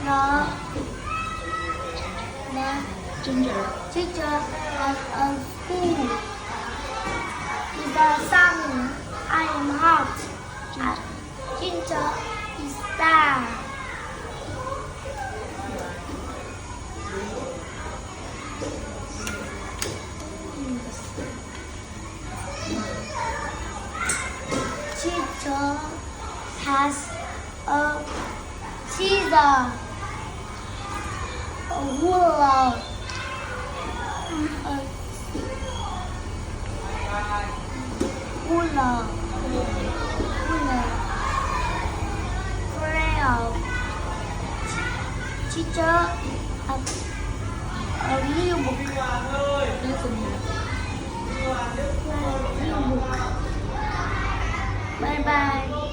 The, Ginger. teacher has a school. In the sun, I am hot. Ginger is sad. Teacher has a scissor, a ruler, a ruler, crayon. Teacher has a new book. New book. Bye bye.